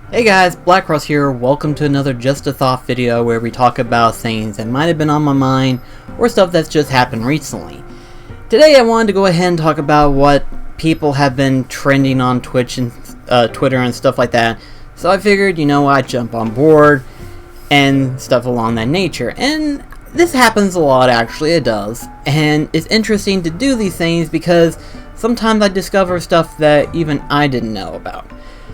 Hey guys, BlackCross here. Welcome to another Just a Thought video where we talk about things that might have been on my mind or stuff that's just happened recently. Today I wanted to go ahead and talk about what people have been trending on Twitch and Twitter and stuff like that. So I figured, I'd jump on board and stuff along that nature. And this happens a lot, actually, it does. And it's interesting to do these things because sometimes I discover stuff that even I didn't know about.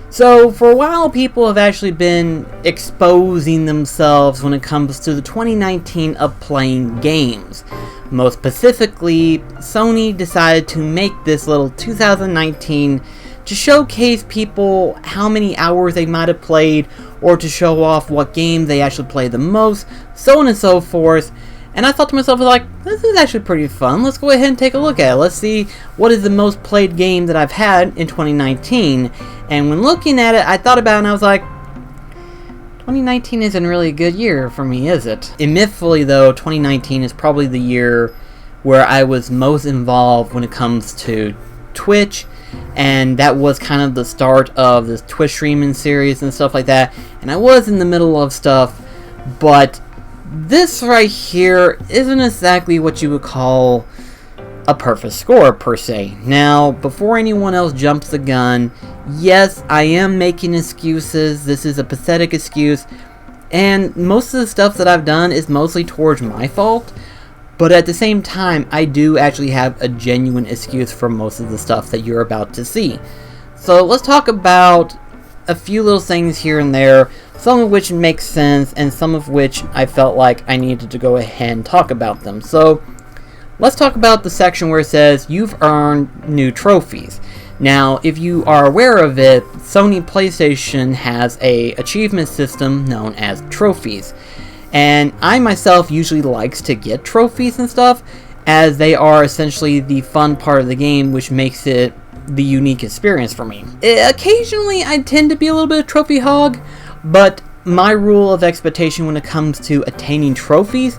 So, for a while, people have actually been exposing themselves when it comes to the 2019 of playing games. Most specifically, Sony decided to make this little 2019 to showcase people how many hours they might have played, or to show off what game they actually played the most, so on and so forth. And I thought to myself, this is actually pretty fun. Let's go ahead and take a look at it. Let's see what is the most played game that I've had in 2019. And when looking at it, I thought about it and I was like, 2019 isn't really a good year for me, is it? Admittedly, though, 2019 is probably the year where I was most involved when it comes to Twitch. And that was kind of the start of this Twitch streaming series and stuff like that. And I was in the middle of stuff, but this right here isn't exactly what you would call a perfect score, per se. Now, before anyone else jumps the gun, yes, I am making excuses. This is a pathetic excuse. And most of the stuff that I've done is mostly towards my fault. But at the same time, I do actually have a genuine excuse for most of the stuff that you're about to see. So let's talk about a few little things here and there, some of which make sense and some of which I felt like I needed to go ahead and talk about them. So let's talk about the section where it says you've earned new trophies. Now, if you are aware of it, Sony PlayStation has a achievement system known as trophies. And I myself usually likes to get trophies and stuff, as they are essentially the fun part of the game, which makes it the unique experience for me. Occasionally, I tend to be a little bit of trophy hog, but my rule of expectation when it comes to attaining trophies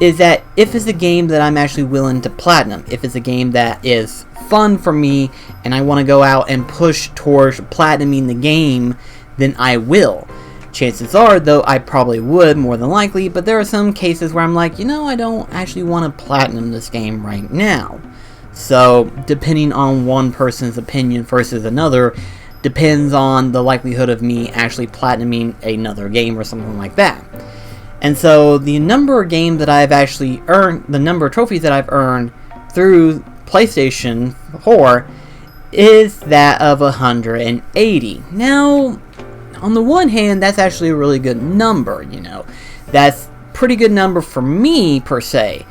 is that if it's a game that I'm actually willing to platinum, if it's a game that is fun for me and I want to go out and push towards platinuming the game, then I will. Chances are, though, I probably would, more than likely, but there are some cases where I'm like, I don't actually want to platinum this game right now. So, depending on one person's opinion versus another, depends on the likelihood of me actually platinuming another game or something like that. And so, the number of games that I've actually earned, the number of trophies that I've earned through PlayStation 4 is that of 180. Now, on the one hand, that's actually a really good number, That's pretty good number for me, per se.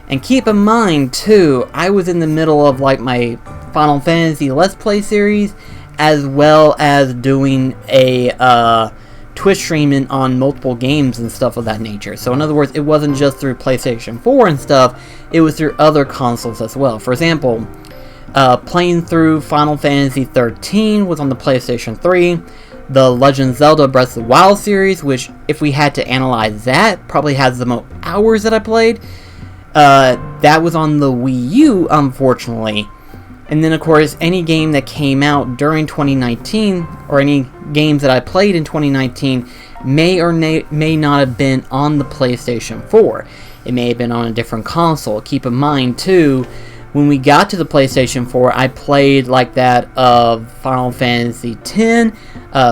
And keep in mind, too, I was in the middle of, my Final Fantasy Let's Play series, as well as doing a Twitch streaming on multiple games and stuff of that nature. So, in other words, it wasn't just through PlayStation 4 and stuff, it was through other consoles as well. For example, playing through Final Fantasy 13 was on the PlayStation 3. The Legend of Zelda Breath of the Wild series, which, if we had to analyze that, probably has the most hours that I played. That was on the Wii U, unfortunately. And then, of course, any game that came out during 2019, or any games that I played in 2019, may or may not have been on the PlayStation 4. It may have been on a different console. Keep in mind, too, when we got to the PlayStation 4, I played like that of Final Fantasy X,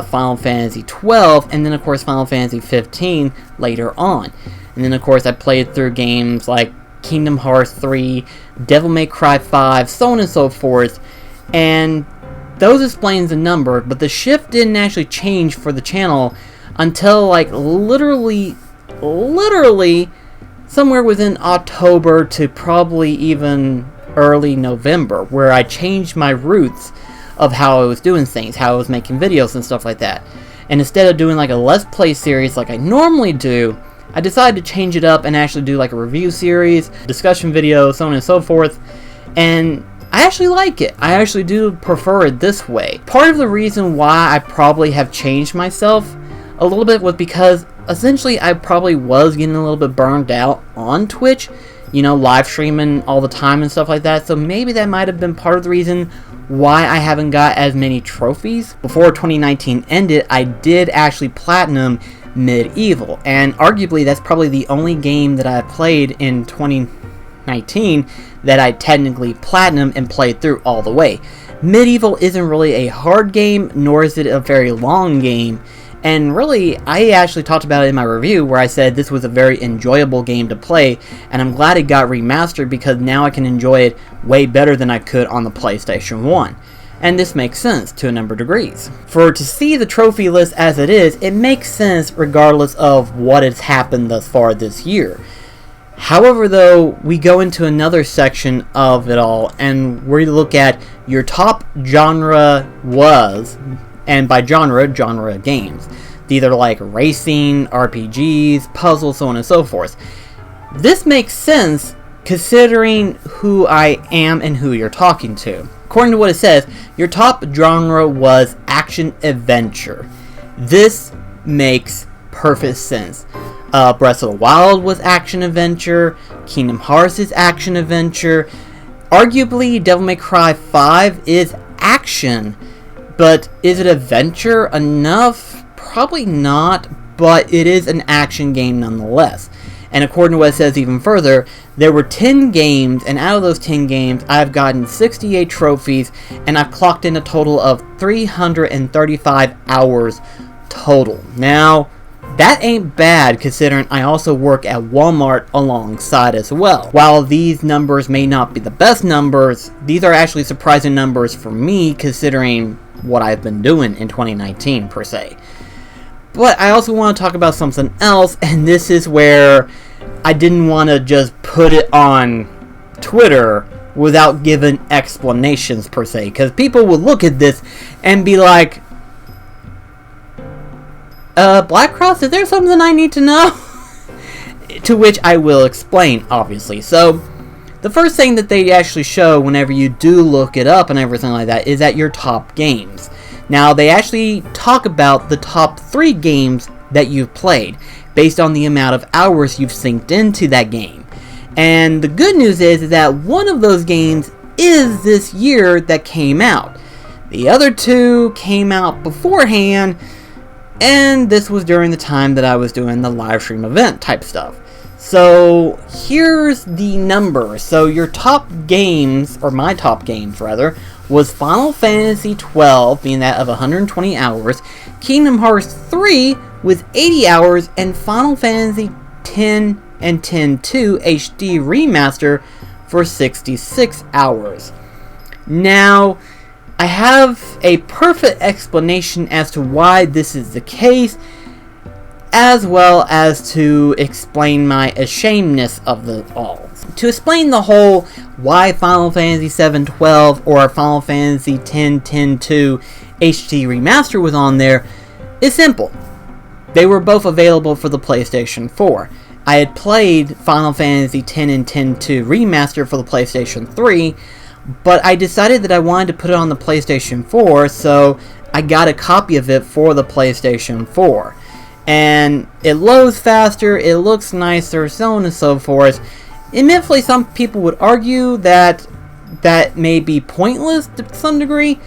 Final Fantasy 12, and then, of course, Final Fantasy 15 later on. And then, of course, I played through games like Kingdom Hearts 3, Devil May Cry 5, so on and so forth. And those explains the number, but the shift didn't actually change for the channel until, literally somewhere within October to probably even early November, where I changed my routes of how I was doing things, how I was making videos and stuff like that. And instead of doing a Let's Play series like I normally do, I decided to change it up and actually do a review series, discussion videos, so on and so forth. And I actually like it. I actually do prefer it this way. Part of the reason why I probably have changed myself a little bit was because essentially I probably was getting a little bit burned out on Twitch, live streaming all the time and stuff like that. So maybe that might have been part of the reason why I haven't got as many trophies. Before 2019 ended, I did actually platinum Medieval, and arguably that's probably the only game that I played in 2019 that I technically platinum and played through all the way. Medieval isn't really a hard game, nor is it a very long game, and really, I actually talked about it in my review where I said this was a very enjoyable game to play, and I'm glad it got remastered because now I can enjoy it way better than I could on the PlayStation 1. And this makes sense to a number of degrees. To see the trophy list as it is, it makes sense regardless of what has happened thus far this year. However, though, we go into another section of it all, and we look at your top genre was, and by genre games. These are like racing, RPGs, puzzles, so on and so forth. This makes sense considering who I am and who you're talking to. According to what it says, your top genre was action-adventure. This makes perfect sense. Breath of the Wild was action-adventure. Kingdom Hearts is action-adventure. Arguably, Devil May Cry 5 is action. But is it adventure enough? Probably not, but it is an action game nonetheless. And according to what it says even further, there were 10 games, and out of those 10 games, I've gotten 68 trophies, and I've clocked in a total of 335 hours total. Now, that ain't bad considering I also work at Walmart alongside as well. While these numbers may not be the best numbers, these are actually surprising numbers for me considering what I've been doing in 2019 per se. But I also want to talk about something else, and this is where I didn't want to just put it on Twitter without giving explanations per se, because people will look at this and be like, BlackCross, is there something I need to know? To which I will explain, obviously. So, the first thing that they actually show whenever you do look it up and everything like that is at your top games. Now, they actually talk about the top 3 games that you've played based on the amount of hours you've synced into that game. And the good news is that one of those games is this year that came out. The other 2 came out beforehand, and this was during the time that I was doing the live stream event type stuff. So here's the numbers. So your top games, or my top games rather, was Final Fantasy XII, being that of 120 hours, Kingdom Hearts 3 with 80 hours, and Final Fantasy X and X-2 HD Remaster for 66 hours. Now, I have a perfect explanation as to why this is the case, as well as to explain my ashamedness of it all. To explain the whole why Final Fantasy VII 12 or Final Fantasy X 10-2 HD Remaster was on there is simple. They were both available for the PlayStation 4. I had played Final Fantasy X and X-2 Remaster for the PlayStation 3, but I decided that I wanted to put it on the PlayStation 4, so I got a copy of it for the PlayStation 4. And it loads faster, it looks nicer, so on and so forth. Admittedly, some people would argue that that may be pointless to some degree,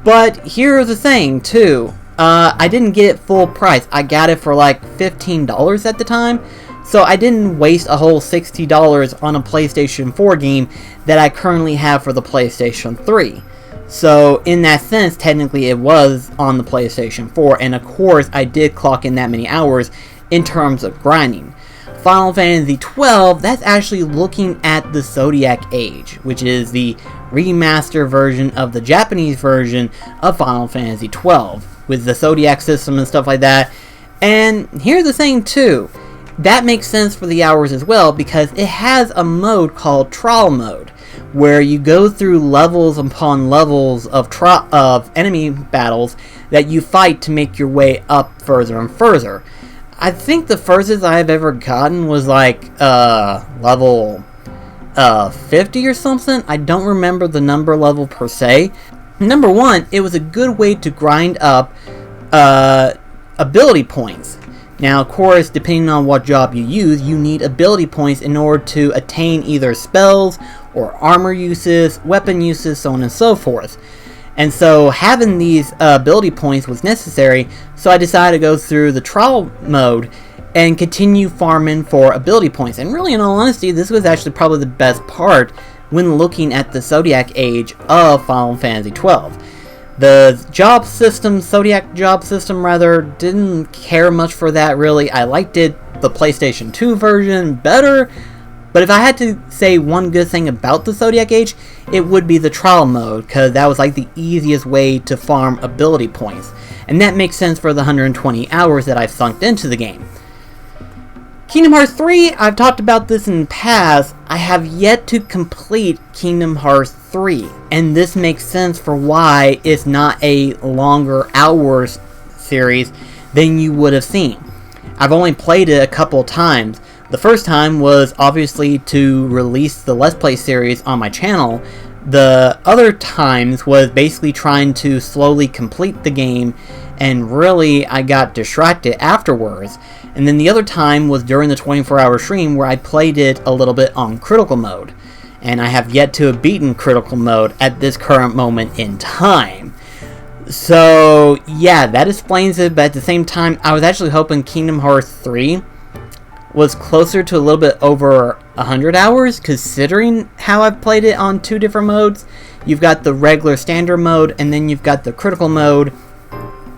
but here's the thing, too. I didn't get it full price. I got it for like $15 at the time, so I didn't waste a whole $60 on a PlayStation 4 game that I currently have for the PlayStation 3. So, in that sense, technically it was on the PlayStation 4, and of course, I did clock in that many hours in terms of grinding. Final Fantasy XII, that's actually looking at the Zodiac Age, which is the remaster version of the Japanese version of Final Fantasy XII, with the Zodiac system and stuff like that. And here's the thing, too. That makes sense for the hours as well, because it has a mode called Trial Mode, where you go through levels upon levels of enemy battles that you fight to make your way up further and further. I think the furthest I've ever gotten was like level 50 or something. I don't remember the number level per se. Number one, it was a good way to grind up ability points. Now, of course, depending on what job you use, you need ability points in order to attain either spells or armor uses, weapon uses, so on and so forth. And so having these ability points was necessary, so I decided to go through the trial mode and continue farming for ability points. And really, in all honesty, this was actually probably the best part when looking at the Zodiac Age of Final Fantasy XII. The job system, Zodiac job system rather, didn't care much for that really. I liked it, the PlayStation 2 version, better. But if I had to say one good thing about the Zodiac Age, it would be the trial mode, because that was like the easiest way to farm ability points. And that makes sense for the 120 hours that I've sunk into the game. Kingdom Hearts 3, I've talked about this in the past, I have yet to complete Kingdom Hearts 3. And this makes sense for why it's not a longer hours series than you would have seen. I've only played it a couple times. The first time was obviously to release the Let's Play series on my channel. The other times was basically trying to slowly complete the game, and really I got distracted afterwards. And then the other time was during the 24-hour stream where I played it a little bit on critical mode. And I have yet to have beaten critical mode at this current moment in time. So yeah, that explains it, but at the same time I was actually hoping Kingdom Hearts 3 was closer to a little bit over 100 hours, considering how I've played it on two different modes. You've got the regular standard mode, and then you've got the critical mode.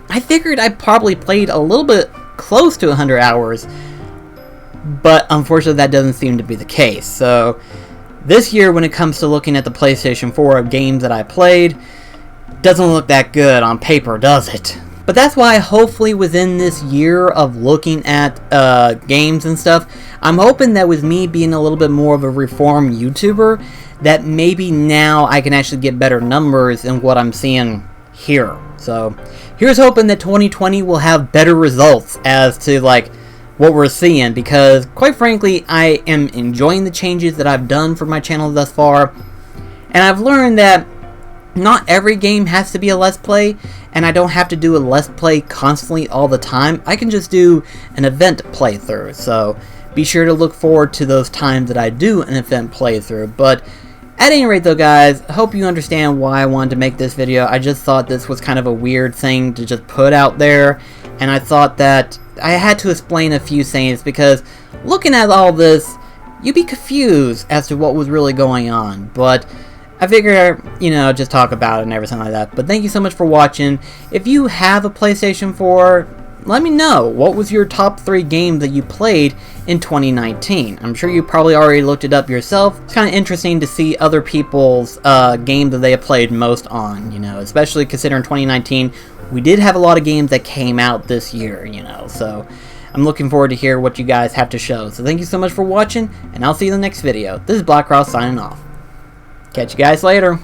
I figured I probably played a little bit close to 100 hours, but unfortunately that doesn't seem to be the case. So this year, when it comes to looking at the PlayStation 4 games that I played, doesn't look that good on paper, does it? But that's why hopefully within this year of looking at games and stuff, I'm hoping that with me being a little bit more of a reformed YouTuber, that maybe now I can actually get better numbers than what I'm seeing here. So here's hoping that 2020 will have better results as to like what we're seeing, because quite frankly I am enjoying the changes that I've done for my channel thus far, and I've learned that not every game has to be a Let's Play, and I don't have to do a Let's Play constantly all the time. I can just do an event playthrough, so be sure to look forward to those times that I do an event playthrough. But at any rate though guys, I hope you understand why I wanted to make this video. I just thought this was kind of a weird thing to just put out there, and I thought that I had to explain a few things, because looking at all this, you'd be confused as to what was really going on. But I figured, you know, just talk about it and everything like that. But thank you so much for watching. If you have a PlayStation 4, let me know. What was your top 3 games that you played in 2019? I'm sure you probably already looked it up yourself. It's kind of interesting to see other people's games that they have played most on, you know, especially considering 2019, we did have a lot of games that came out this year, you know, so I'm looking forward to hear what you guys have to show. So thank you so much for watching, and I'll see you in the next video. This is BlackCross signing off. Catch you guys later.